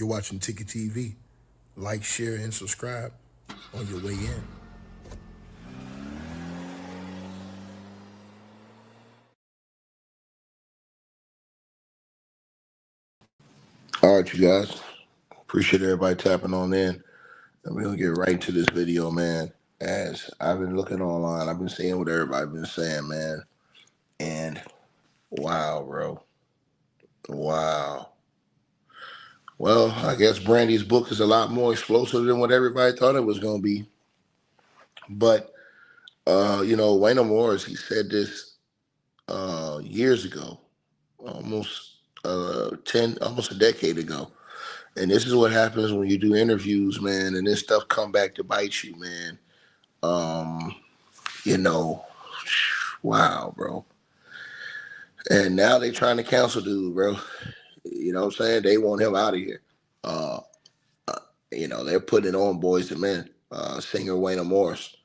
You're watching Ticket TV. Like, share, and subscribe on your way in. All right, you guys. Appreciate everybody tapping on in. And we're gonna get right into this video, man. As I've been looking online, I've been seeing what everybody been saying, man. And wow, bro. Wow. Well, I guess Brandy's book is a lot more explosive than what everybody thought it was gonna be. But Wayna Morris, he said this years ago, almost almost a decade ago. And this is what happens when you do interviews, man, and this stuff come back to bite you, man. Um, you know, wow, bro. And now they trying to cancel dude, bro. You know what I'm saying? They want him out of here. Uh, they're putting it on Boyz II Men, singer Wayna Morris,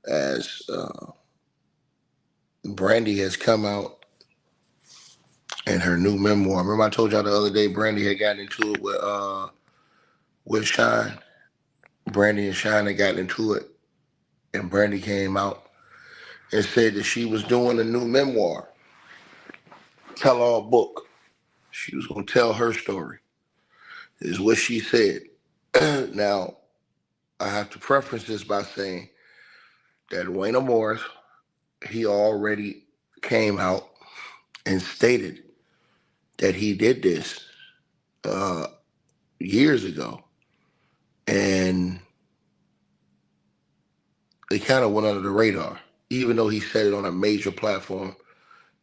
as Brandy has come out in her new memoir. Remember I told y'all the other day Brandy had gotten into it with Shine. Brandy and Shine had gotten into it, and Brandy came out and said that she was doing a new memoir, tell-all book. She was going to tell her story, is what she said. Now, I have to preface this by saying that Wayna Morris, he already came out and stated that he did this years ago. And it kind of went under the radar, even though he said it on a major platform,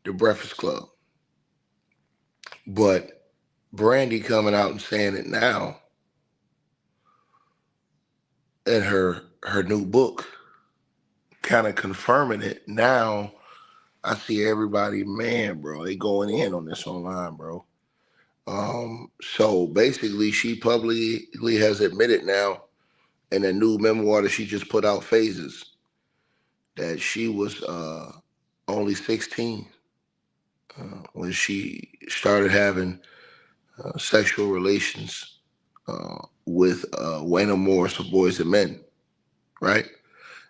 The Breakfast Club. But Brandy coming out and saying it now in her new book, kind of confirming it. Now I see everybody, man, bro, they going in on this online, bro. So basically she publicly has admitted now in a new memoir that she just put out, Phases, that she was only 16 when she started having sexual relations with Wayna Morris of Boyz II Men, right?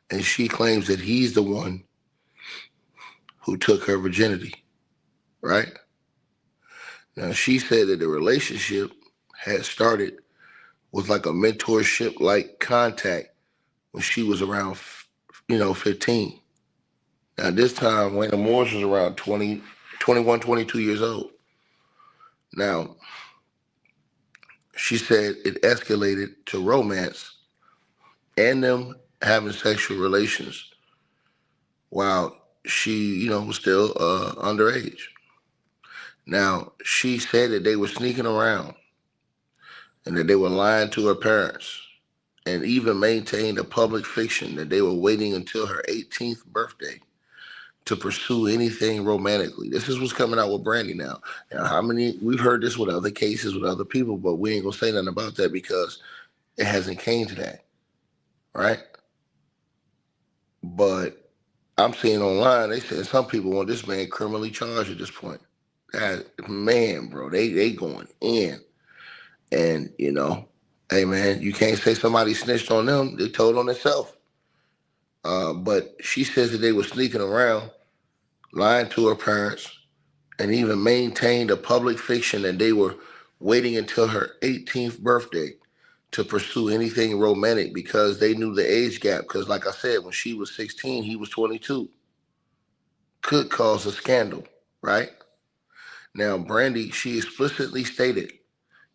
And she claims that he's the one who took her virginity, right? Now, she said that the relationship had started with like a mentorship like contact when she was around, 15. Now, this time, Wayna Morris was around 20, 21, 22 years old. Now, she said it escalated to romance and them having sexual relations while she, was still underage. Now, she said that they were sneaking around and that they were lying to her parents, and even maintained a public fiction that they were waiting until her 18th birthday to pursue anything romantically. This is what's coming out with Brandy now. Now, we've heard this with other cases with other people, but we ain't gonna say nothing about that because it hasn't came to that, right? But I'm seeing online, they said some people want this man criminally charged at this point. That man, bro, they going in. And, hey man, you can't say somebody snitched on them. They told on themselves. But she says that they were sneaking around, lying to her parents, and even maintained a public fiction that they were waiting until her 18th birthday to pursue anything romantic because they knew the age gap. Because, like I said, when she was 16, he was 22. Could cause a scandal, right? Now, Brandy, she explicitly stated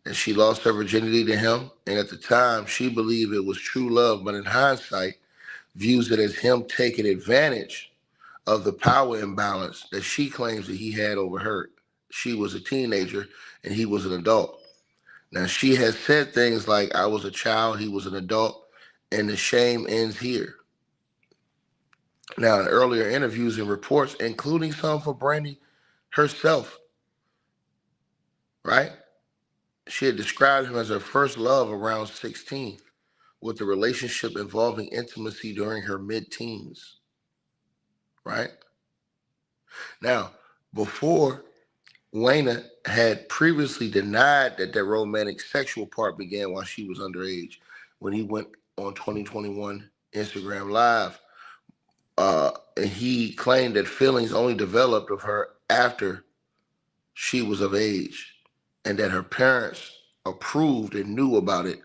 that she lost her virginity to him, and at the time, she believed it was true love, but in hindsight, views it as him taking advantage of the power imbalance that she claims that he had over her. She was a teenager and he was an adult. Now, she has said things like, I was a child, he was an adult, and the shame ends here. Now, in earlier interviews and reports, including some for Brandy herself, right? She had described him as her first love around 16, with the relationship involving intimacy during her mid-teens, right? Now, before Wayna had previously denied that their romantic sexual part began while she was underage when he went on 2021 Instagram Live. And he claimed that feelings only developed of her after she was of age and that her parents approved and knew about it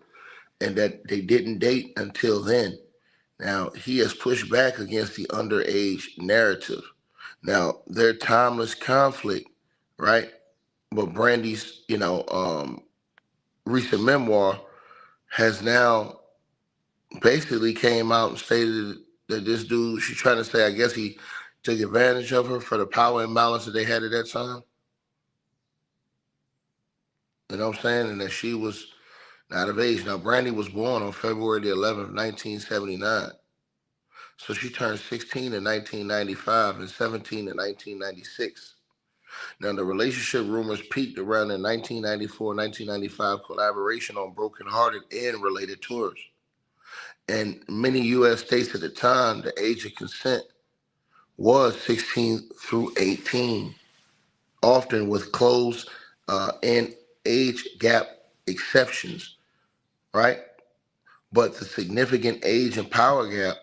and that they didn't date until then. Now, he has pushed back against the underage narrative. Now, their timeless conflict, right? But Brandy's, recent memoir has now basically came out and stated that this dude, she's trying to say, I guess he took advantage of her for the power imbalance that they had at that time. You know what I'm saying? And that she was not of age. Now, Brandy was born on February the 11th, 1979. So she turned 16 in 1995 and 17 in 1996. Now, the relationship rumors peaked around the 1994-1995 collaboration on Broken Hearted and related tours. And many U.S. states at the time, the age of consent was 16 through 18, often with close and age gap exceptions, right? But the significant age and power gap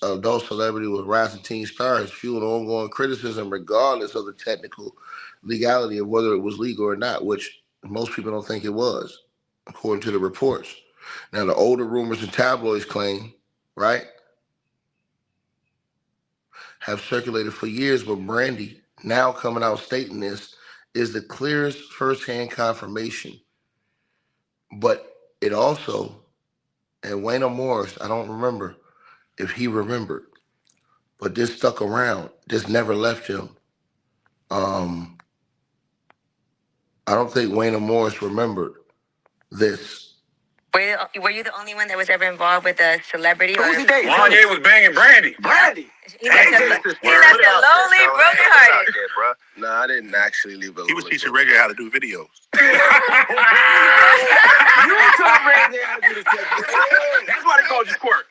of those celebrities with rising teen stars fueled ongoing criticism regardless of the technical legality of whether it was legal or not, which most people don't think it was, according to the reports. Now, the older rumors and tabloids claim, right, have circulated for years, but Brandy, now coming out stating this, is the clearest firsthand confirmation. But it also, and Wayna Morris, I don't remember if he remembered, but this stuck around. This never left him. I don't think Wayna Morris remembered this. Were you the only one that was ever involved with a celebrity? Who was he dating? Wayna was banging Brandy. Brandy. He left it lonely, brokenhearted. No, I didn't actually leave it. He was teaching Reggae how to do videos. You told Reggae how to do the That's why they called you Squirt.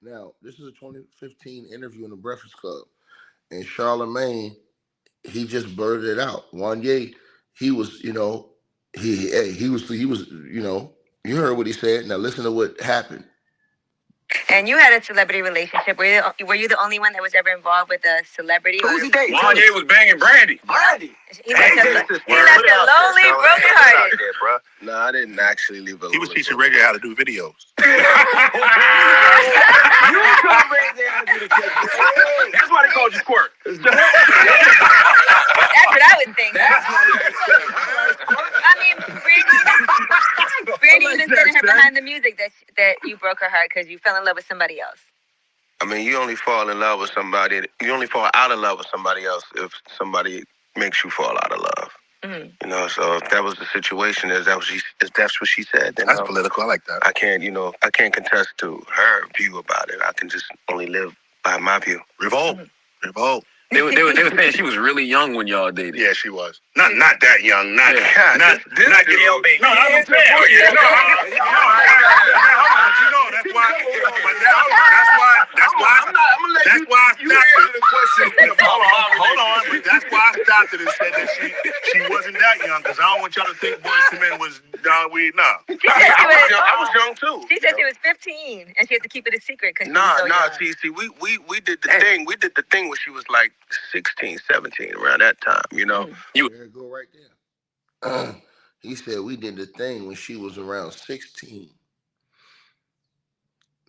Now, this is a 2015 interview in the Breakfast Club, and Charlemagne, he just blurted it out. Wanye, he was, he was, you heard what he said. Now listen to what happened. And you had a celebrity relationship. Were you the only one that was ever involved with a celebrity? Who was he dating? Wayna was banging Brandy. Brandy. He left it lonely, brokenhearted. No, I didn't actually leave it. He was teaching Reggae how to do videos. You told Reggae how to do the That's why they called you Squirt. That's what I would think. I mean, Brandy was sending her behind the music that you broke her heart because you fell in love with somebody else. I mean, you only fall in love with somebody. You only fall out of love with somebody else if somebody makes you fall out of love. Mm-hmm. So if that was the situation, if that's what she said, then that's political. I like that. I can't contest to her view about it. I can just only live by my view. Revolt. Mm-hmm. Revolt. They were saying she was really young when y'all dated. Yeah, she was. Not that young. Not this girl, baby. No, I'm saying. That's why. That's why I stopped the question. Hold on. But that's why I stopped it and said that she wasn't that young because I don't want y'all to think Boyz II Men was nah. I was young too. She said she was 15 and she had to keep it a secret because she was so young. See, we did the thing. We did the thing when she was like 16, 17, around that time, You go right there. He said we did the thing when she was around 16,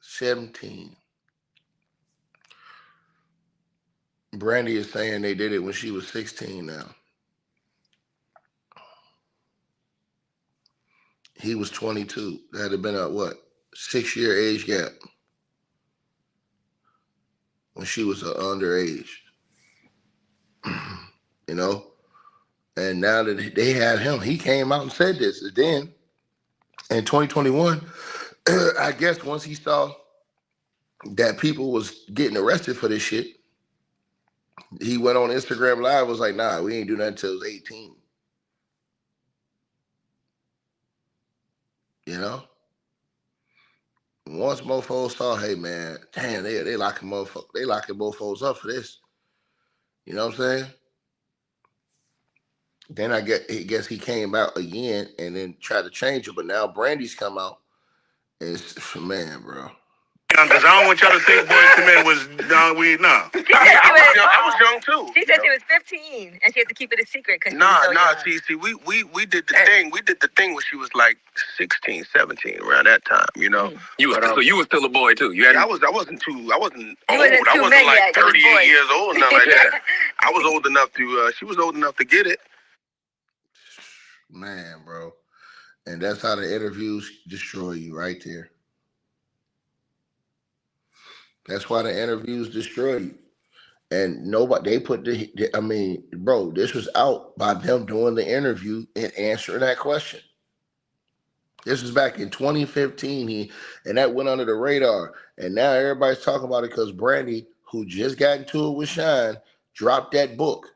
17. Brandy is saying they did it when she was 16 now. He was 22. That had been a 6-year age gap when she was underage. And now that they had him, he came out and said this. And then in 2021, I guess once he saw that people was getting arrested for this shit, he went on Instagram Live, was like, nah, we ain't do nothing until it was 18. Once mofos saw, hey man, damn, they locking mofos up for this. You know what I'm saying? Then I guess he came out again and then tried to change it, but now Brandy's come out. It's man, bro. Because I don't want y'all to think Boyz II Men was no. I was young too. She said she was 15 and she had to keep it a secret because Nah, she was so young. see, we did the thing. We did the thing when she was like 16, 17, around that time, you know. So you was still a boy too. You had I wasn't old. I wasn't yet. like You was 38 boys. years old, nothing like that. I was old enough to. She was old enough to get it. Man, bro. And that's how the interviews destroy you right there. That's why the interviews destroy you. And nobody, they put I mean, bro, this was out by them doing the interview and answering that question. This was back in 2015, and that went under the radar. And now everybody's talking about it because Brandy, who just got into it with Shine, dropped that book.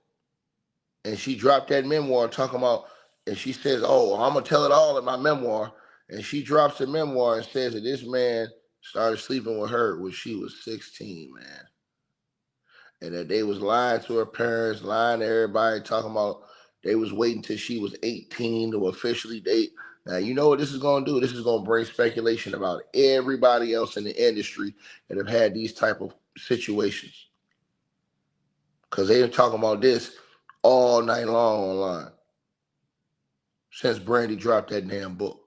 And she dropped that memoir talking about, and she says, oh, I'm going to tell it all in my memoir. And she drops the memoir and says that this man started sleeping with her when she was 16, man. And that they was lying to her parents, lying to everybody, talking about they was waiting till she was 18 to officially date. Now, you know what this is going to do? This is going to bring speculation about everybody else in the industry that have had these type of situations. Because they've been talking about this all night long online since Brandy dropped that damn book.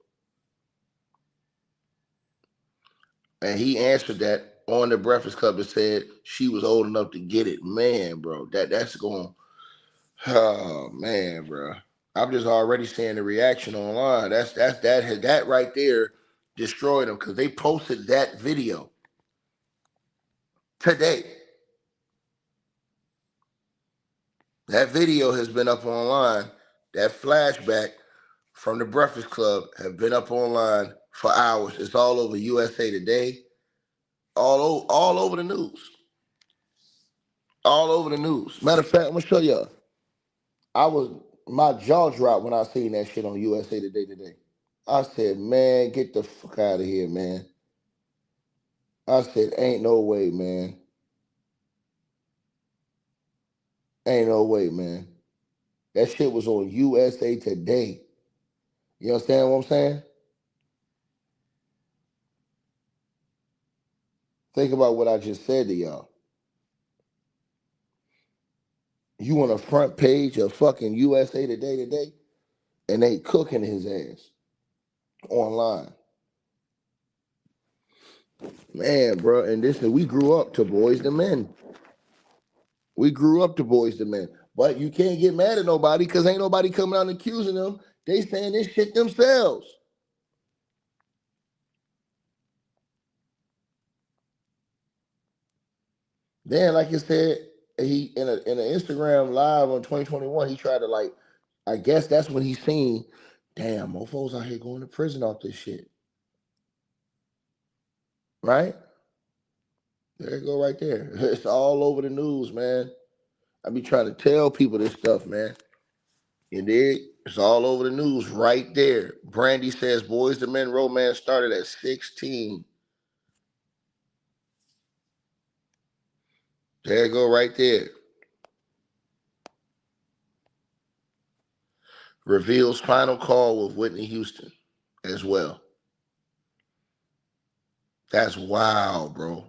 And he answered that on the Breakfast Club and said she was old enough to get it. Man, bro, that's going, oh, man, bro. I'm just already seeing the reaction online. That right there destroyed them because they posted that video today. That video has been up online. That flashback from the Breakfast Club have been up online for hours. It's all over USA Today, all over the news. All over the news. Matter of fact, I'm gonna show y'all. My jaw dropped when I seen that shit on USA Today. I said, man, get the fuck out of here, man. I said, ain't no way, man. Ain't no way, man. That shit was on USA Today. You understand what I'm saying? Think about what I just said to y'all. You on the front page of fucking USA Today, and they cooking his ass online. Man, bro, and we grew up to Boyz II Men. We grew up to Boyz II Men. But you can't get mad at nobody because ain't nobody coming out and accusing them. They saying this shit themselves. Then, like you said, he in an Instagram live on 2021, he tried to I guess that's when he seen, damn, mofos out here going to prison off this shit. Right? There you go right there. It's all over the news, man. I be trying to tell people this stuff, man. You dig? It's all over the news right there. Brandy says Boyz II Men romance started at 16. There you go right there. Reveals final call with Whitney Houston as well. That's wild, bro.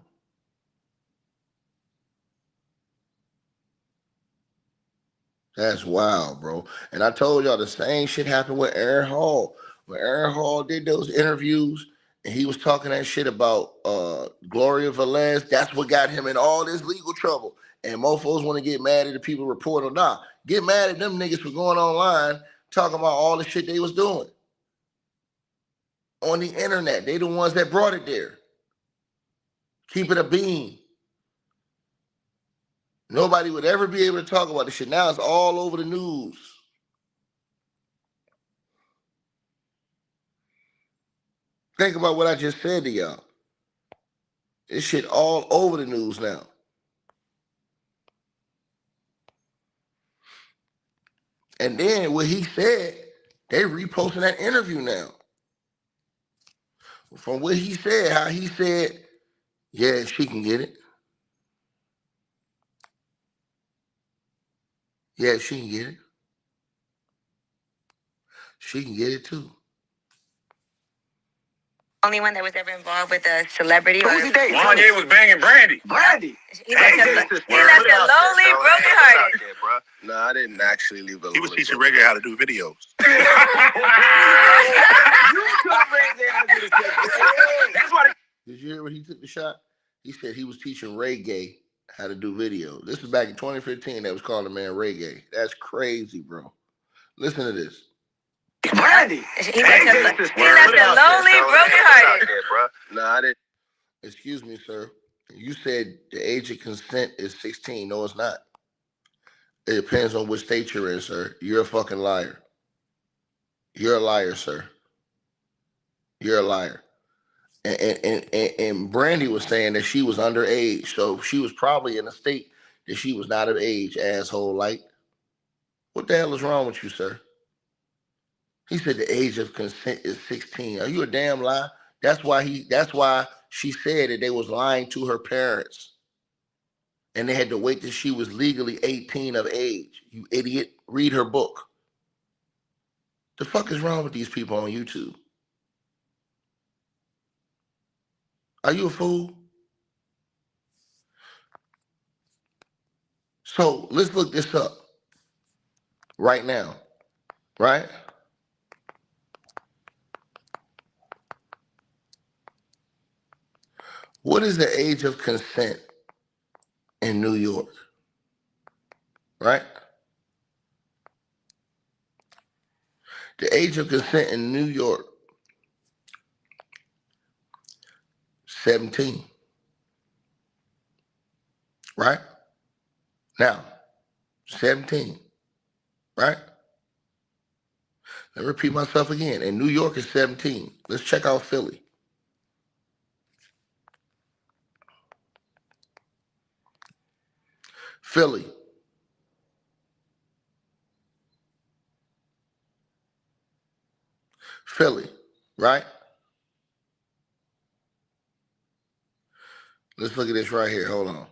That's wild, bro. And I told y'all the same shit happened with Aaron Hall. When Aaron Hall did those interviews and he was talking that shit about Gloria Velez, that's what got him in all this legal trouble. And mofos want to get mad at the people reporting. Nah, get mad at them niggas for going online talking about all the shit they was doing on the internet. They the ones that brought it there. Keep it a bean. Nobody would ever be able to talk about this shit. Now it's all over the news. Think about what I just said to y'all. This shit all over the news now. And then what he said, they reposting that interview now. From what he said, how he said, yeah, she can get it. Yeah, she can get it. She can get it too. Only one that was ever involved with a celebrity. Who's he dating? Kanye was banging Brandy. Brandy. He left it lonely, brokenhearted. No, I didn't actually leave it. He was teaching Reggae how to do videos. That's why Did you hear when he took the shot? He said he was teaching Ray Gay how to do video. This is back in 2015. They was calling the man Ray Gay. That's crazy, bro. Listen to this. Brandy. He left it lonely, brokenhearted. No, I didn't. Excuse me, sir. You said the age of consent is 16. No, it's not. It depends on which state you're in, sir. You're a fucking liar. You're a liar, sir. You're a liar. And Brandy was saying that she was underage, so she was probably in a state that she was not of age, asshole. Like, what the hell is wrong with you, sir? He said the age of consent is 16. Are you a damn lie? That's why she said that they was lying to her parents. And they had to wait till she was legally 18 of age. You idiot. Read her book. The fuck is wrong with these people on YouTube? Are you a fool? So let's look this up right now, right? What is the age of consent in New York? Right? The age of consent in New York, 17. Right? Now, 17. Right? Let me repeat myself again. In New York is 17. Let's check out Philly. Philly. Philly, right? Let's look at this right here. Hold on.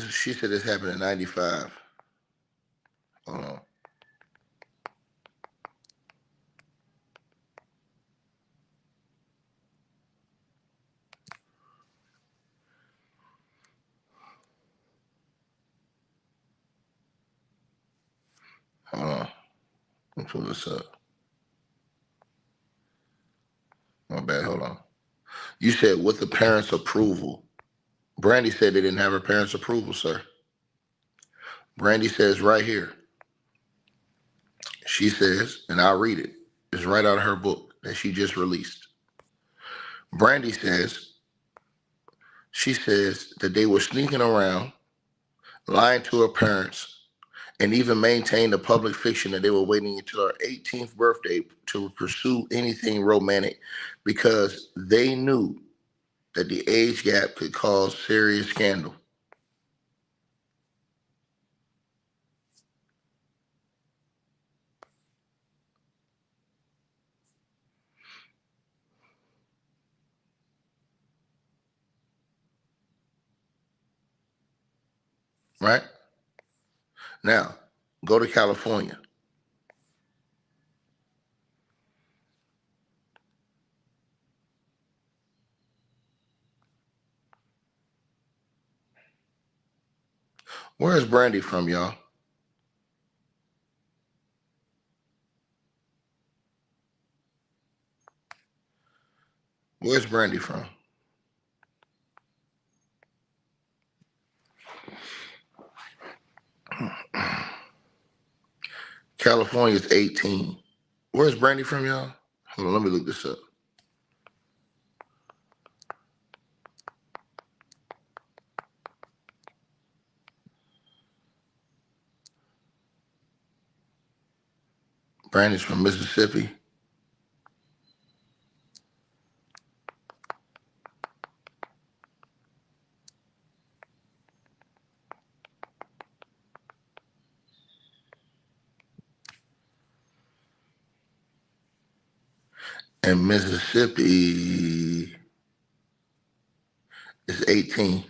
She said this happened in 95. Hold on. Hold on. Let me pull this up. My bad. Hold on. You said with the parents' approval. Brandy said they didn't have her parents' approval, sir. Brandy says right here. She says, and I'll read it. It's right out of her book that she just released. Brandy says, she says that they were sneaking around, lying to her parents, and even maintained a public fiction that they were waiting until her 18th birthday to pursue anything romantic because they knew that the age gap could cause serious scandal. Right? Now, go to California. Where is Brandy from, y'all? Where's Brandy from? California's 18. Where's Brandy from, y'all? Hold on, let me look this up. Brandy's from Mississippi. And Mississippi is 18.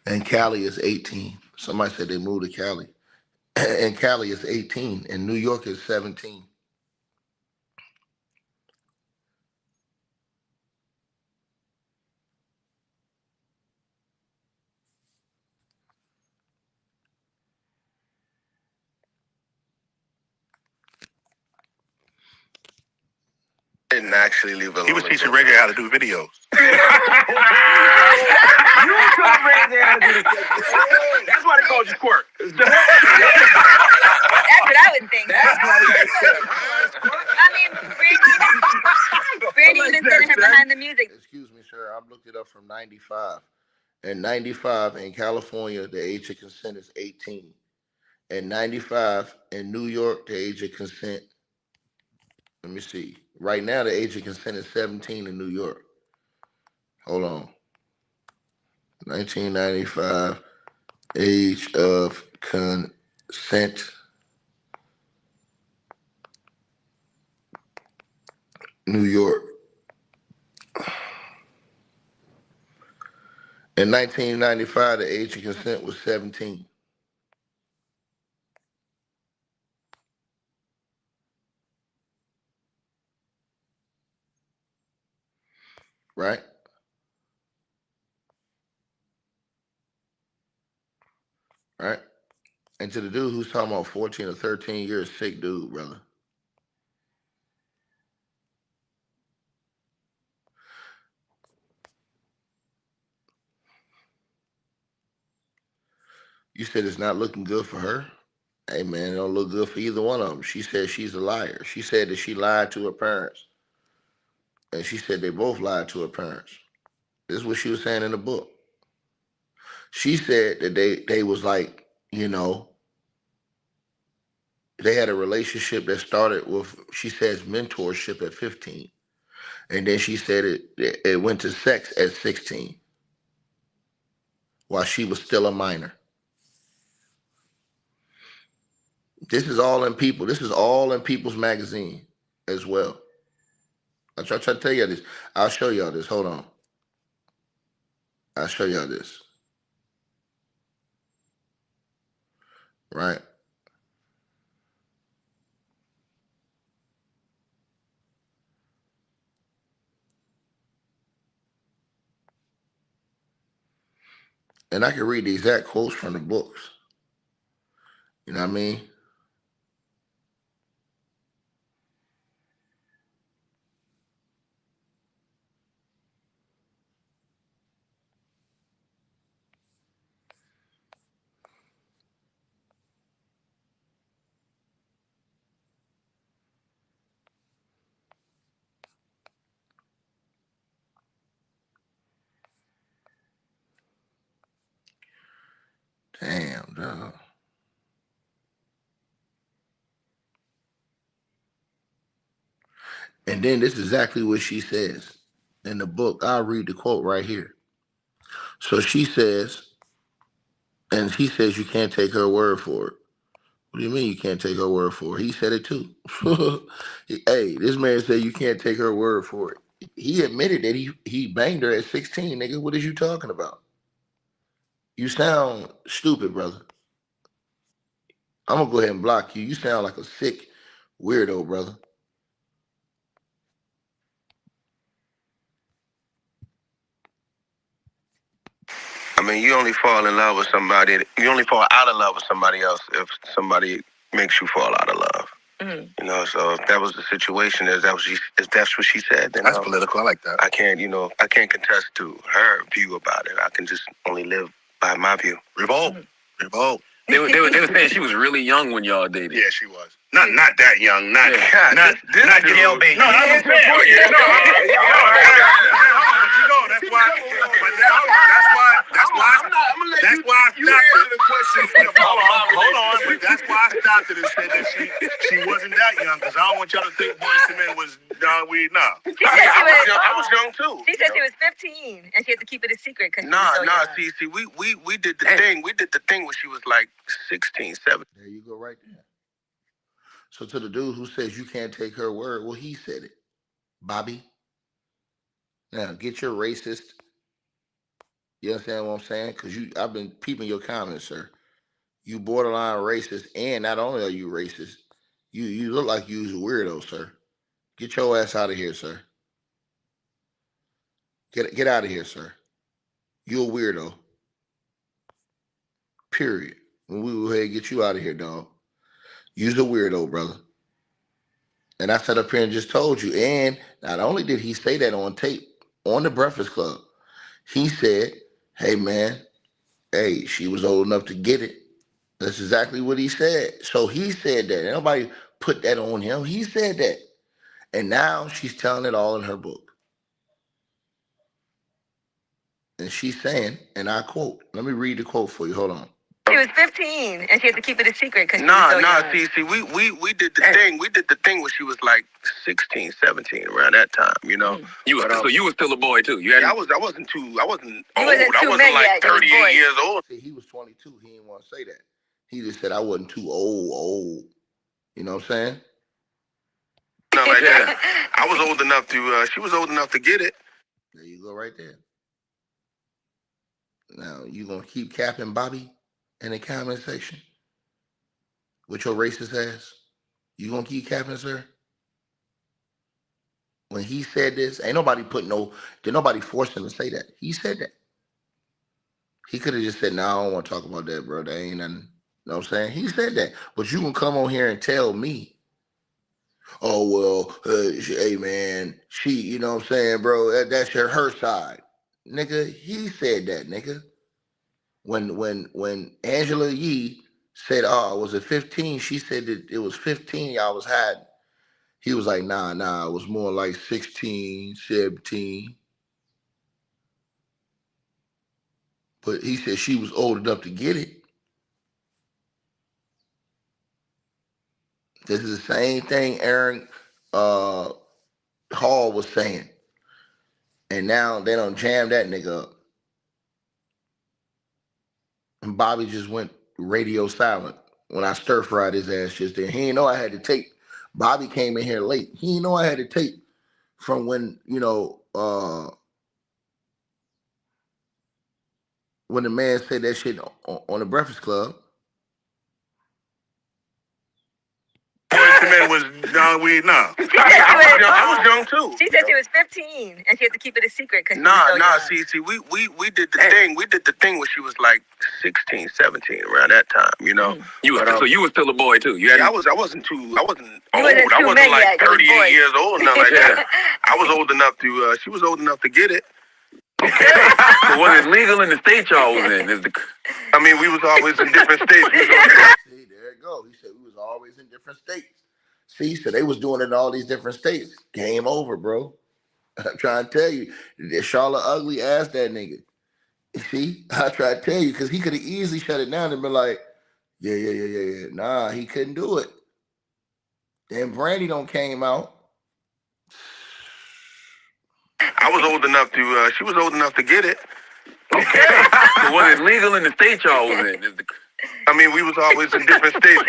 And Cali is 18. Somebody said they moved to Cali. And Cali is 18. And New York is 17. Didn't actually leave alone. He was teaching Reggae how to do videos. That's why they called you Squirt. That's what I would think. I mean, Brandy even sending her behind the music. Excuse me, sir. I've looked it up from 95. In 95 in California, the age of consent is 18. In 95 in New York, the age of consent, let me see. Right now, the age of consent is 17 in New York. Hold on. 1995, age of consent, New York. In 1995, the age of consent was 17. Right? Right? And to the dude who's talking about 14 or 13 years, sick dude, brother. You said it's not looking good for her? Hey, man, it don't look good for either one of them. She said she's a liar. She said that she lied to her parents. And she said they both lied to her parents. This is what she was saying in the book. She said that they was like, you know, they had a relationship that started with, she says, mentorship at 15. And then she said it went to sex at 16 while she was still a minor. This is all in People. This is all in People's Magazine as well. I try to tell you this. I'll show y'all this. Hold on. I'll show y'all this. Right? And I can read the exact quotes from the books. You know what I mean? Damn, dog. And then this is exactly what she says in the book. I'll read the quote right here. So she says, and he says you can't take her word for it. What do you mean you can't take her word for it? He said it too. Hey, this man said you can't take her word for it. He admitted that he banged her at 16, nigga. What is you talking about? You sound stupid, brother. I'm gonna go ahead and block you. You sound like a sick weirdo, brother. I mean, you only fall in love with somebody. You only fall out of love with somebody else if somebody makes you fall out of love. Mm-hmm. You know, so if that was the situation, if that's what she said, then That's political. I like that. I can't contest to her view about it. I can just only live by my view. Revolt. Mm-hmm. Revolt. They were saying she was really young when y'all dated. Yeah, she was. Not that young. Not jail baby. No, I'm saying. That's why. That's why I stopped the question. Hold on. That's why I stopped it and said that she wasn't that young, because I don't want y'all to think Boyz II Men was I was young too. She said she was 15 and she had to keep it a secret because See, we did the thing. We did the thing when she was like 16, 17. There you go, right there. So to the dude who says you can't take her word, well, he said it. Bobby. Now get your racist. You understand what I'm saying? Because I've been peeping your comments, sir. You borderline racist, and not only are you racist, you look like you's a weirdo, sir. Get your ass out of here, sir. Get out of here, sir. You a weirdo. Period. When we will go ahead and get you out of here, dog. You's a weirdo, brother. And I sat up here and just told you. And not only did he say that on tape, on the Breakfast Club, he said, hey, man, hey, she was old enough to get it. That's exactly what he said. So he said that. Nobody put that on him. He said that. And now she's telling it all in her book. And she's saying, and I quote, let me read the quote for you. Hold on. She was 15 and she had to keep it a secret because See, we did the thing. We did the thing when she was like 16, 17, around that time, you know. So you was still a boy too. I wasn't old. I wasn't like 38 years old. See, he was 22. He didn't want to say that. He just said I wasn't too old. You know what I'm saying? No, like that. I was old enough to. She was old enough to get it. There you go, right there. Now you gonna keep capping Bobby in the comment section with your racist ass? You gonna keep capping, sir? When he said this, ain't nobody did nobody force him to say that. He said that. He could have just said, no, I don't want to talk about that, bro. That ain't nothing. You know what I'm saying? He said that. But you can come on here and tell me, oh, well, hey, man, you know what I'm saying, bro? That's her side. Nigga, he said that, nigga. When Angela Yee said, oh, was it 15? She said that it was 15 y'all was hiding. He was like, nah, it was more like 16, 17. But he said she was old enough to get it. This is the same thing Aaron Hall was saying. And now they don't jam that nigga up. And Bobby just went radio silent when I stir-fried his ass just then. He didn't know I had to tape. Bobby came in here late. He didn't know I had to tape from when, when the man said that shit on the Breakfast Club. Men was no. I was young too. She said she was 15 and she had to keep it a secret because See, we did the thing. We did the thing when she was like 16, 17, around that time, you know. So you was still a boy too. I wasn't old. I wasn't like 38 years old, nothing like that. I was old enough to. She was old enough to get it. So was it legal in the state y'all was in? I mean, we was always in different states. See, there you go. He said we was always in different states. See, so they was doing it in all these different states. Game over, bro. I'm trying to tell you. Charlotte Ugly asked that nigga. See, I try to tell you, because he could have easily shut it down and been like, yeah. Nah, he couldn't do it. Then Brandy don't came out. I was old enough to. She was old enough to get it. So was it legal in the state y'all was in? I mean, we was always in different states.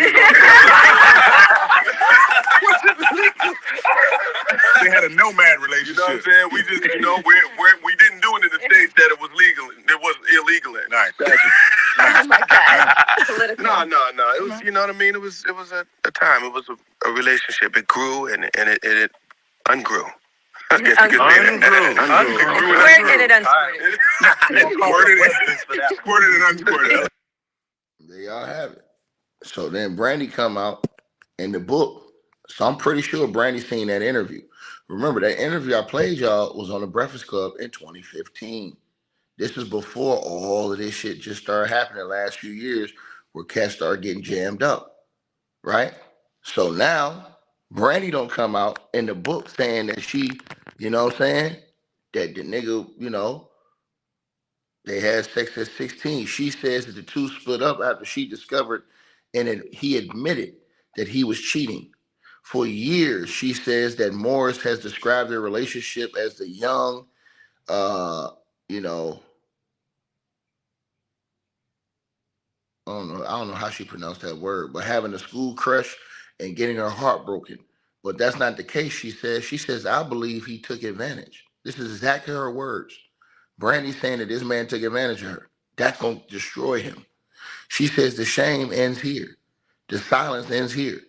They had a nomad relationship. You know what I'm saying? We just, we didn't do it in the states that it was legal. It was illegal in. Nice. Oh my God. Political. No. It was, you know what I mean? It was a time. It was a relationship. It grew and it ungrew. I guess you could say that. Squirted and unsquirted. Squirted and unsquirted. There y'all have it. So then Brandy come out in the book. So I'm pretty sure Brandy seen that interview. Remember, that interview I played y'all was on the Breakfast Club in 2015. This is before all of this shit just started happening the last few years where cats started getting jammed up, right? So now Brandy don't come out in the book saying that she, you know what I'm saying, that the nigga, they had sex at 16. She says that the two split up after she discovered and he admitted that he was cheating. For years, she says that Morris has described their relationship as the young, I don't know how she pronounced that word, but having a school crush and getting her heart broken. But that's not the case, she says. She says, I believe he took advantage. This is exactly her words. Brandy's saying that this man took advantage of her. That's going to destroy him. She says the shame ends here. The silence ends here.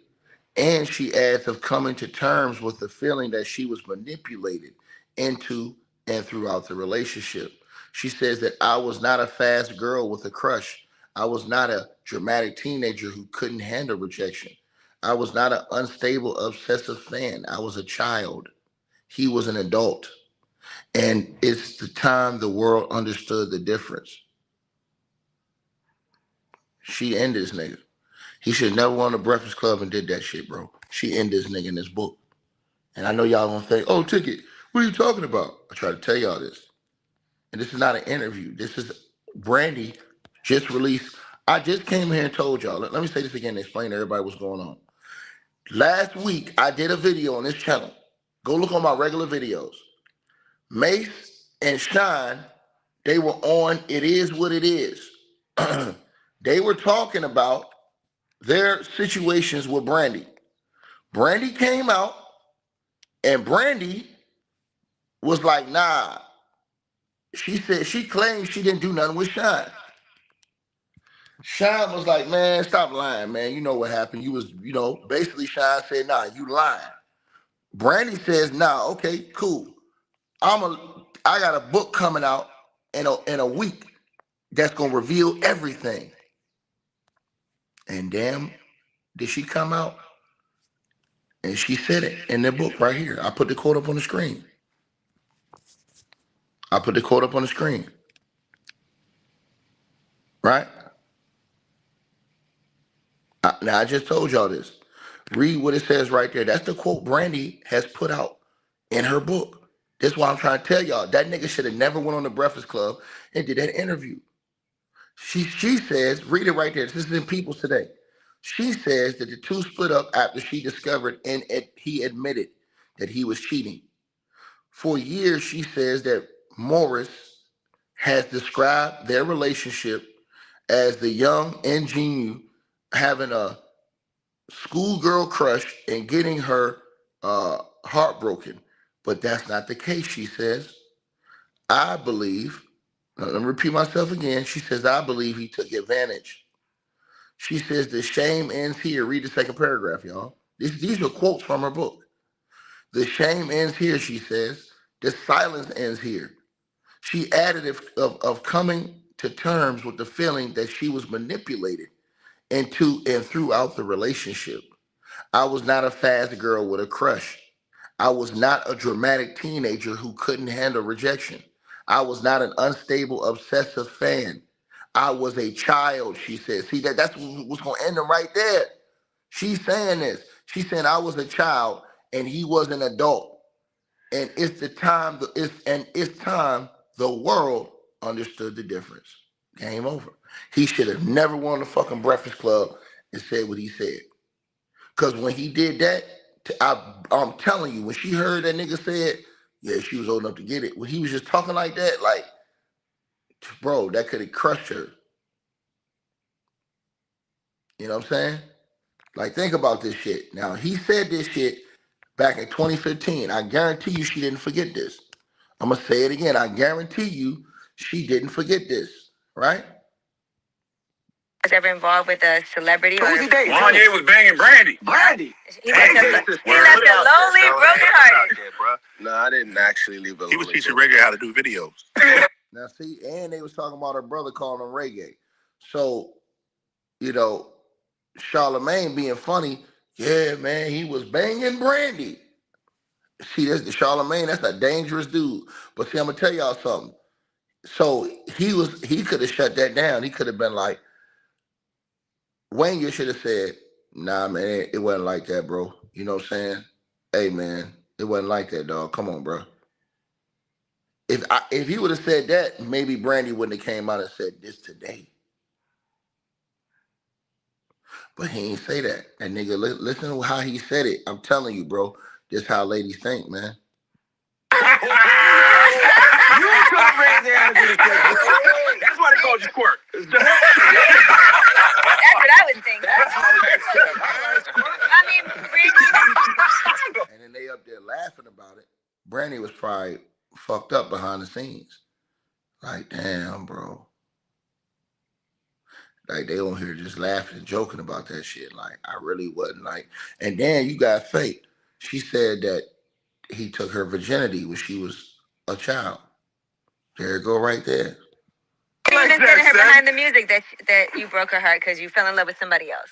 And she adds of coming to terms with the feeling that she was manipulated into and throughout the relationship. She says that I was not a fast girl with a crush. I was not a dramatic teenager who couldn't handle rejection. I was not an unstable, obsessive fan. I was a child. He was an adult. And it's the time the world understood the difference. She ended this nigga. He should have never won the Breakfast Club and did that shit, bro. She ended this nigga in this book. And I know y'all gonna think, oh, Ticket, what are you talking about? I try to tell y'all this. And this is not an interview. This is Brandy just released. I just came here and told y'all. Let me say this again to explain to everybody what's going on. Last week, I did a video on this channel. Go look on my regular videos. Mace and Shine, they were on It Is What It Is. They were talking about their situations with Brandy. Brandy came out and Brandy was like, nah. She said, she claimed she didn't do nothing with Shine. Shine was like, man, stop lying, man. You know what happened. You was, basically Shine said, nah, you lying. Brandy says, nah, okay, cool. I got a book coming out in a week that's gonna reveal everything. And damn, did she come out? And she said it in the book right here. I put the quote up on the screen. Right? Now, I just told y'all this. Read what it says right there. That's the quote Brandy has put out in her book. That's why I'm trying to tell y'all. That nigga should have never went on the Breakfast Club and did that interview. She says, read it right there. This is in People's Today. She says that the two split up after she discovered and he admitted that he was cheating. For years, she says that Morris has described their relationship as the young ingenue having a schoolgirl crush and getting her heartbroken. But that's not the case, she says. I believe, let me repeat myself again. She says, I believe he took advantage. She says, the shame ends here. Read the second paragraph, y'all. These are quotes from her book. The shame ends here, she says. The silence ends here. She added of coming to terms with the feeling that she was manipulated into and throughout the relationship. I was not a fast girl with a crush. I was not a dramatic teenager who couldn't handle rejection. I was not an unstable, obsessive fan. I was a child, she said. See, that's what's going to end them right there. She's saying this. She's saying I was a child and he was an adult. And it's time the world understood the difference. Game over. He should have never won the fucking Breakfast Club and said what he said. Because when he did that, I'm telling you, when she heard that nigga said, yeah, she was old enough to get it. When he was just talking like that, like, bro, that could have crushed her. You know what I'm saying? Like, think about this shit. Now, he said this shit back in 2015. I guarantee you she didn't forget this. I'm going to say it again. I guarantee you she didn't forget this, right? Was ever involved with a celebrity? Who was he dating? Kanye was banging Brandy. Brandy. He left it lonely, brokenhearted. No, I didn't actually leave it. He was teaching Reggae how to do videos. Now, see, and they was talking about her brother calling him Reggae. So, Charlemagne being funny, yeah, man, he was banging Brandy. See, that's Charlemagne, that's a dangerous dude. But see, I'm gonna tell y'all something. So he could have shut that down. He could have been like, Wayne, you should have said, nah, man, it wasn't like that, bro. You know what I'm saying? Hey, man, it wasn't like that, dog. Come on, bro. If he would have said that, maybe Brandy wouldn't have came out and said this today. But he ain't say that. And nigga, listen to how he said it. I'm telling you, bro, this how ladies think, man. You told Brandy how to do the thing. That's why they called you Squirt. That's what I was thinking. I mean, Brandy. And then they up there laughing about it. Brandy was probably fucked up behind the scenes. Like, damn, bro. Like, they on here just laughing and joking about that shit. Like, I really wasn't like. And then you got Faith. She said that he took her virginity when she was a child. There it go right there. You even sending her behind the music that you broke her heart because you fell in love with somebody else.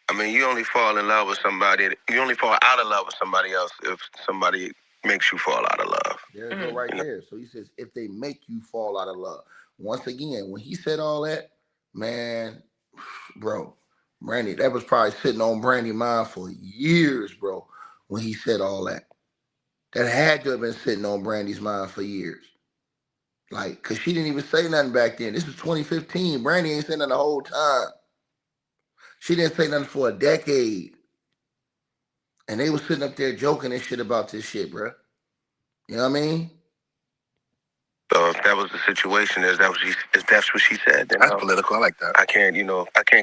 I mean, you only fall in love with somebody. You only fall out of love with somebody else if somebody makes you fall out of love. There it go right there. So he says, if they make you fall out of love. Once again, when he said all that, man, bro, Brandy, that was probably sitting on Brandy's mind for years, bro, when he said all that. That had to have been sitting on Brandy's mind for years. Like, because she didn't even say nothing back then. This is 2015. Brandy ain't saying nothing the whole time. She didn't say nothing for a decade. And they was sitting up there joking and shit about this shit, bro. You know what I mean? So if that was the situation, if that's what she said, then That's political. I like that. I can't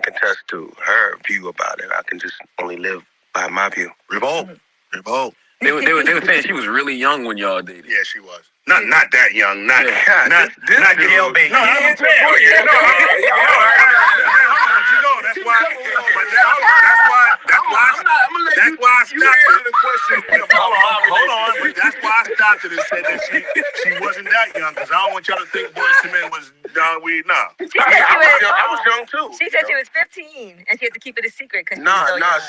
contest to her view about it. I can just only live by my view. Revolt. Revolt. They were saying she was really young when y'all dated. Yeah, she was. Not that young. Not Gail baby. No, I'm saying. That's why I stopped the question. Hold on. That's why I stopped it and said that she wasn't that young, because I don't want y'all to think Boyz II Men was Don Weed. Nah. I was young too. She said she was 15 and she had to keep it a secret because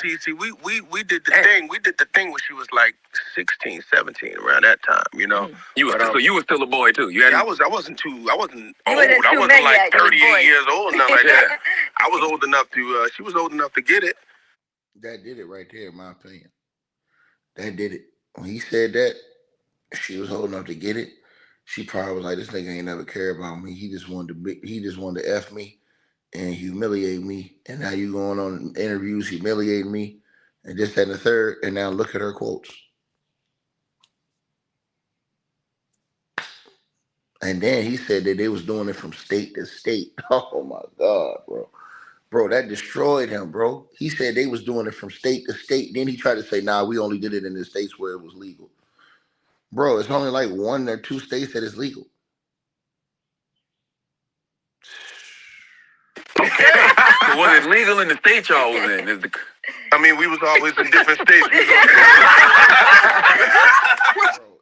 See, we did the thing. We did the thing when she was like 16, 17, around that time, you know. So you were still a boy too. I wasn't old. I wasn't men like yet. You was 38 boys. years old, nothing like that. I was old enough to. She was old enough to get it. That did it right there, in my opinion. That did it. When he said that, she was old enough to get it. She probably was like, "This nigga ain't never cared about me. He just wanted to F me and humiliate me. And now you going on interviews humiliating me and this, that, and the third. And now look at her quotes." And then he said that they was doing it from state to state. Oh my God, bro. Bro, that destroyed him, bro. He said they was doing it from state to state. Then he tried to say, nah, we only did it in the states where it was legal. Bro, it's only like 1 or 2 states that is legal. So was it legal in the state y'all was in? I mean, we was always in different states. Bro,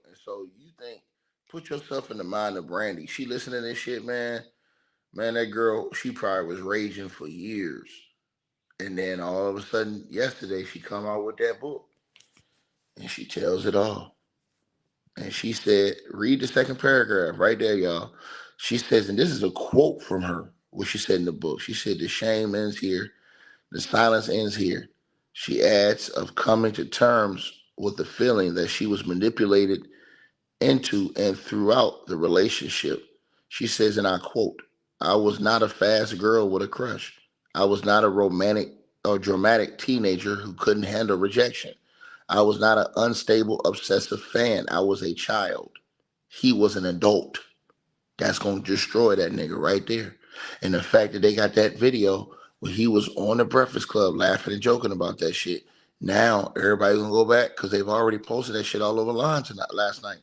and so you think, put yourself in the mind of Brandy. She listening to this shit, man. Man, that girl, she probably was raging for years. And then all of a sudden, yesterday, she come out with that book. And she tells it all. And she said, read the second paragraph right there, y'all. She says, and this is a quote from her, what she said in the book. She said, the shame ends here. The silence ends here. She adds of coming to terms with the feeling that she was manipulated into and throughout the relationship. She says, and I quote, I was not a fast girl with a crush. I was not a romantic or dramatic teenager who couldn't handle rejection. I was not an unstable, obsessive fan. I was a child. He was an adult. That's going to destroy that nigga right there. And the fact that they got that video where he was on the Breakfast Club laughing and joking about that shit. Now everybody going to go back because they've already posted that shit all over line last night.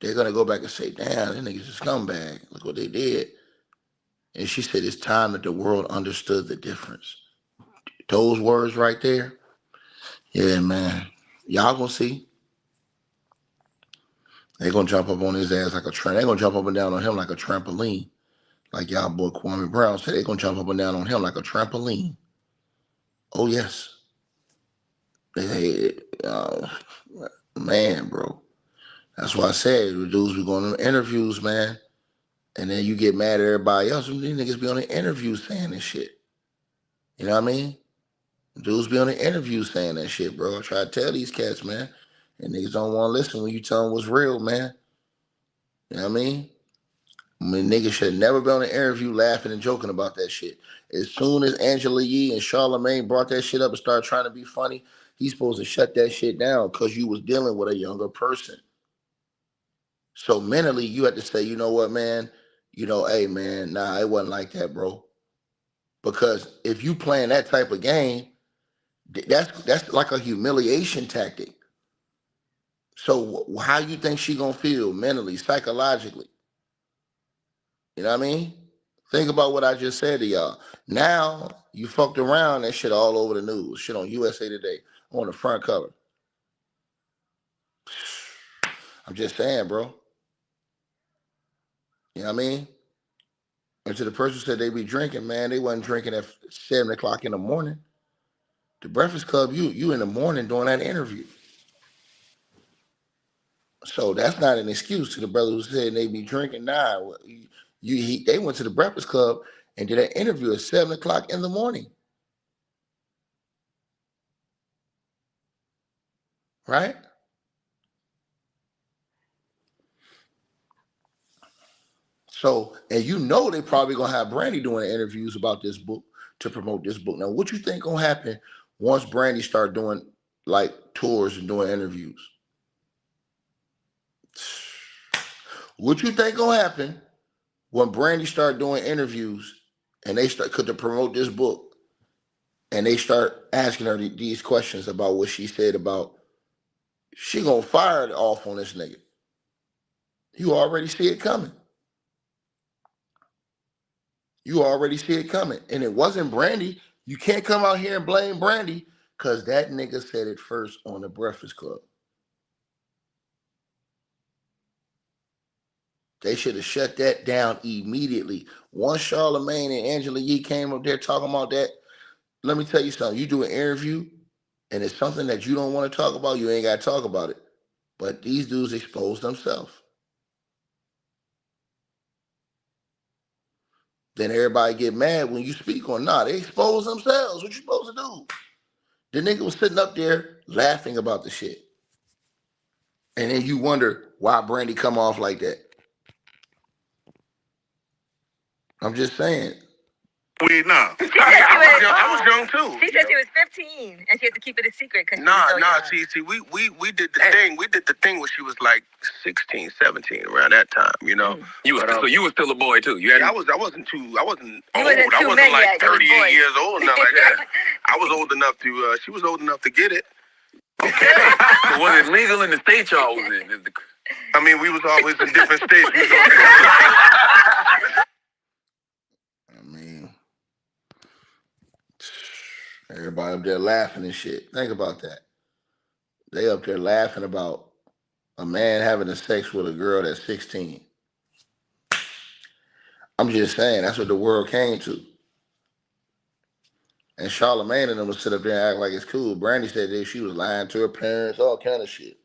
They're going to go back and say, damn, that nigga's a scumbag. Look what they did. And she said, it's time that the world understood the difference. Those words right there. Yeah, man. Y'all going to see. They're going to jump up on his ass like a tramp. They're going to jump up and down on him like a trampoline. Like y'all boy Kwame Brown said, they're going to jump up and down on him like a trampoline. Oh, yes. Man, bro. That's why I said, the dudes be going to interviews, man. And then you get mad at everybody else. These niggas be on the interviews saying this shit. You know what I mean? Dudes be on the interviews saying that shit, bro. I try to tell these cats, man. And niggas don't want to listen when you tell them what's real, man. You know what I mean? Niggas should never be on an interview laughing and joking about that shit. As soon as Angela Yee and Charlamagne brought that shit up and started trying to be funny, he's supposed to shut that shit down because you was dealing with a younger person. So mentally, you have to say, you know what, man? You know, hey, man, nah, it wasn't like that, bro. Because if you playing that type of game, that's like a humiliation tactic. So how you think she gonna feel mentally, psychologically? You know what I mean? Think about what I just said to y'all. Now you fucked around, that shit all over the news. Shit on USA Today on the front cover. I'm just saying, bro. You know what I mean? And to the person who said they be drinking, man, they wasn't drinking at 7 o'clock in the morning. The Breakfast Club, you in the morning doing that interview. So that's not an excuse to the brother who said they be drinking. Nah, they went to the Breakfast Club and did an interview at 7 o'clock in the morning. Right? So, and you know they probably gonna have Brandy doing interviews about this book to promote this book. Now, what you think gonna happen once Brandy start doing like tours and doing interviews? What you think gonna happen when Brandy start doing interviews and they start could to promote this book and they start asking her these questions about what she said about she gonna fire it off on this nigga. You already see it coming. You already see it coming. And it wasn't Brandy. You can't come out here and blame Brandy because that nigga said it first on the Breakfast Club. They should have shut that down immediately. Once Charlemagne and Angela Yee came up there talking about that, let me tell you something. You do an interview and it's something that you don't want to talk about, you ain't got to talk about it. But these dudes exposed themselves. Then everybody get mad when you speak on. Nah, they expose themselves. What you supposed to do? The nigga was sitting up there laughing about the shit. And then you wonder why Brandy come off like that. I'm just saying. Wait, nah. I was young too. She said she was 15 and she had to keep it a secret because See, we did the thing. We did the thing when she was like 16, 17, around that time, you know. So you were still a boy too. I wasn't old. I wasn't yet, like 38 years old, nothing like that. I was old enough to. She was old enough to get it. Okay. So was it legal in the state y'all was in? I mean, we was always in different states. I mean, everybody up there laughing and shit. Think about that. They up there laughing about a man having a sex with a girl that's 16. I'm just saying, that's what the world came to. And Charlemagne and them would sit up there and act like it's cool. Brandy said that she was lying to her parents, all kind of shit.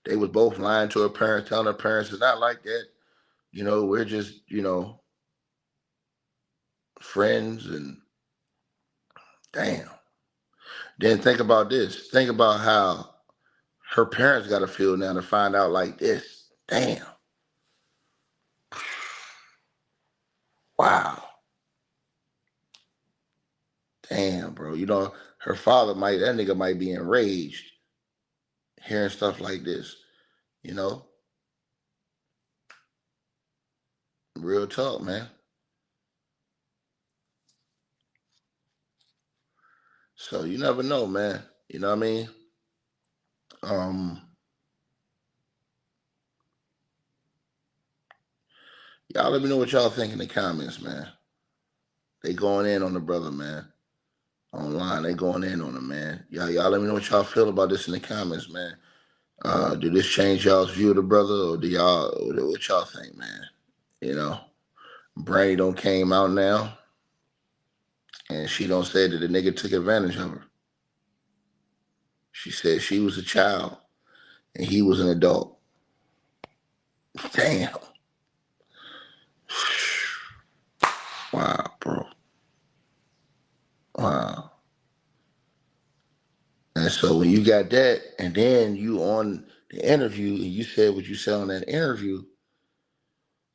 They was both lying to her parents, telling her parents it's not like that. You know, we're just, friends and damn. Then think about this. Think about how her parents got to feel now to find out like this. Damn. Wow. Damn, bro. Her father that nigga might be enraged hearing stuff like this. Real talk, man. So you never know, man. You know what I mean? Y'all let me know what y'all think in the comments, man. They going in on the brother, man. Online, they going in on him, man. Y'all let me know what y'all feel about this in the comments, man. Do this change y'all's view of the brother, or what y'all think, man? Brandy don't came out now, and she don't say that the nigga took advantage of her. She said she was a child, and he was an adult. Damn. Wow, bro. Wow. And so when you got that, and then you on the interview, and you said what you said on that interview,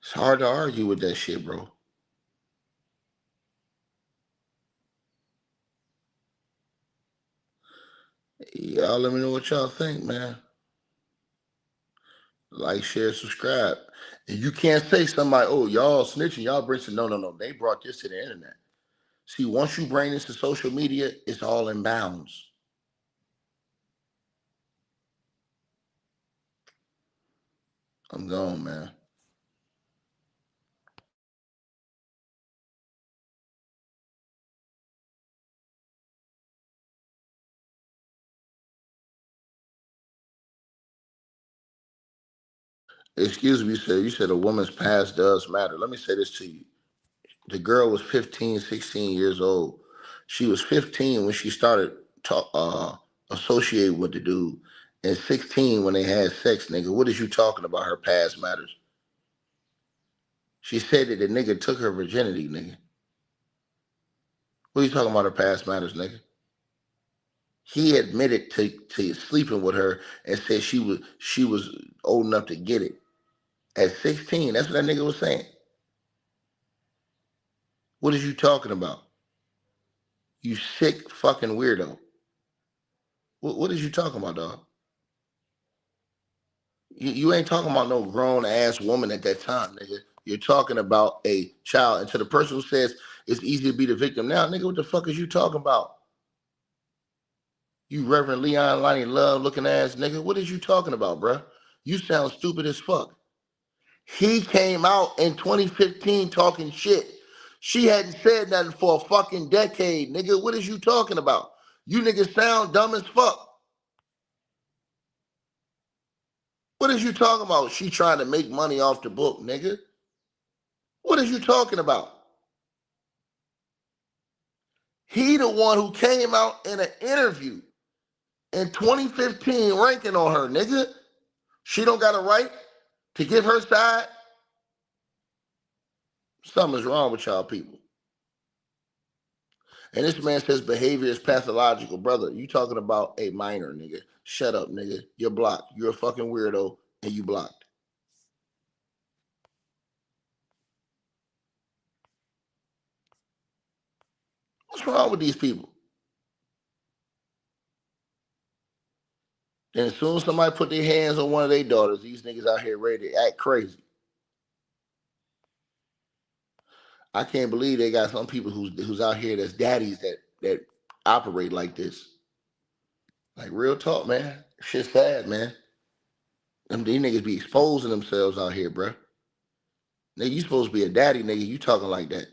it's hard to argue with that shit, bro. Y'all let me know what y'all think, man. Like, share, subscribe. And you can't say somebody, oh, y'all snitching, y'all bring some. No. They brought this to the internet. See, once you bring this to social media, it's all in bounds. I'm gone, man. Excuse me, sir. You said a woman's past does matter. Let me say this to you. The girl was 15, 16 years old. She was 15 when she started associating with the dude, and 16 when they had sex, nigga. What is you talking about? Her past matters. She said that the nigga took her virginity, nigga. What are you talking about? Her past matters, nigga. He admitted to sleeping with her and said she was old enough to get it at 16. That's what that nigga was saying. What is you talking about? You sick fucking weirdo. What is you talking about, dog? You ain't talking about no grown ass woman at that time, nigga. You're talking about a child. And to the person who says it's easy to be the victim now, nigga, what the fuck is you talking about? You Reverend Leon Lonnie Love looking ass nigga. What is you talking about, bruh? You sound stupid as fuck. He came out in 2015 talking shit. She hadn't said nothing for a fucking decade, nigga. What is you talking about? You niggas sound dumb as fuck. What is you talking about? She trying to make money off the book, nigga. What is you talking about? He the one who came out in an interview in 2015 ranking on her, nigga. She don't got a right to give her side. Something's wrong with y'all people. And this man says behavior is pathological. Brother, you talking about a minor, nigga. Shut up, nigga. You're blocked. You're a fucking weirdo, and you blocked. What's wrong with these people? And as soon as somebody put their hands on one of their daughters, these niggas out here ready to act crazy. I can't believe they got some people who's out here that's daddies that operate like this. Like, real talk, man. Shit's sad, man. These niggas be exposing themselves out here, bro. Nigga, you supposed to be a daddy, nigga. You talking like that.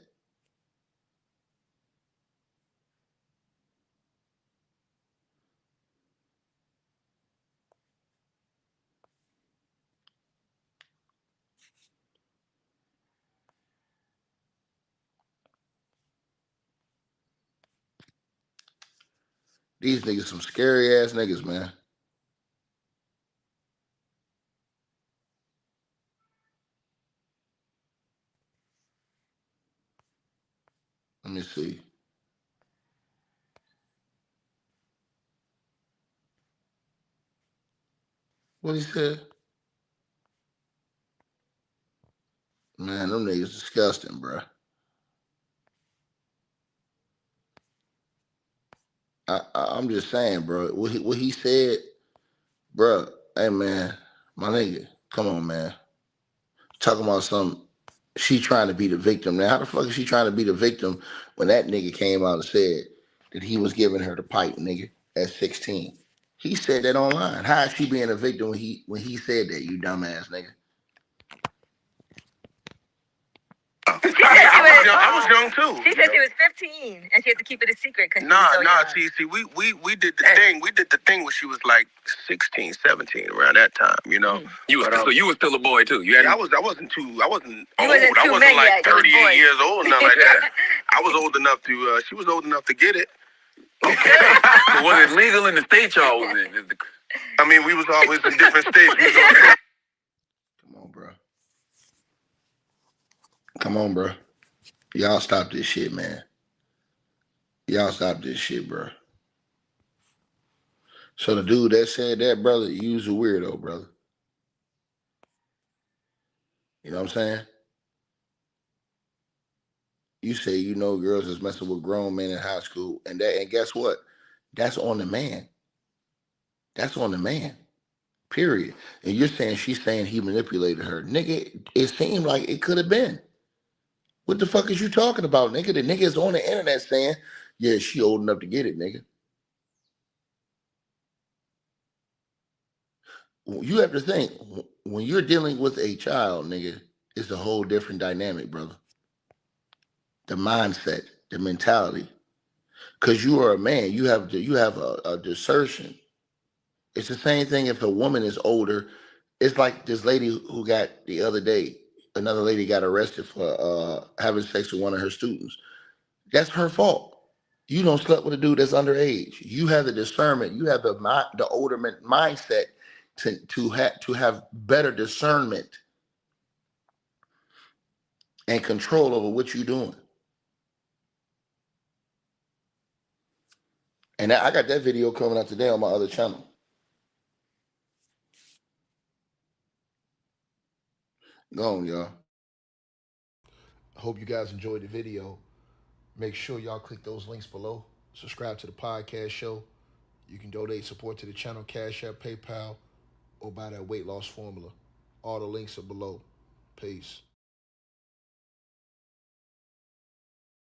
These niggas some scary ass niggas, man. Let me see. What he said? Man, them niggas disgusting, bro. I'm just saying, bro. What he said, bro. Hey, man, my nigga, come on, man. Talking about she trying to be the victim. Now, how the fuck is she trying to be the victim when that nigga came out and said that he was giving her the pipe, nigga, at 16? He said that online. How is she being a victim when he said that, you dumbass nigga? I was young too. She said she was 15 and she had to keep it a secret because See, we did the thing. We did the thing when she was like 16, 17, around that time, you know. So you was still a boy too. I wasn't old. I wasn't big like yet. You was 38 boys. years old, nothing like that. I was old enough to. She was old enough to get it. Okay. So was it legal in the state y'all was in? I mean, we was always in different states. Come on, bro. Come on, bro. Y'all stop this shit, man. Y'all stop this shit, bro. So the dude that said that, brother, you's a weirdo, brother. You know what I'm saying? You say you know girls is messing with grown men in high school, and guess what? That's on the man. That's on the man. Period. And you're saying she's saying he manipulated her. Nigga, it seemed like it could have been. What the fuck is you talking about, nigga? The nigga is on the internet saying, yeah, she old enough to get it, nigga. You have to think, when you're dealing with a child, nigga, it's a whole different dynamic, brother. The mindset, the mentality. Because you are a man, you have a desertion. It's the same thing if a woman is older. It's like this lady who got the other day, another lady got arrested for having sex with one of her students. That's her fault. You don't slept with a dude that's underage. You have the discernment. You have the older mindset to have better discernment and control over what you're doing. And I got that video coming out today on my other channel. Go on, y'all. Hope you guys enjoyed the video. Make sure y'all click those links below. Subscribe to the podcast show. You can donate support to the channel, Cash App, PayPal, or buy that weight loss formula. All the links are below. Peace.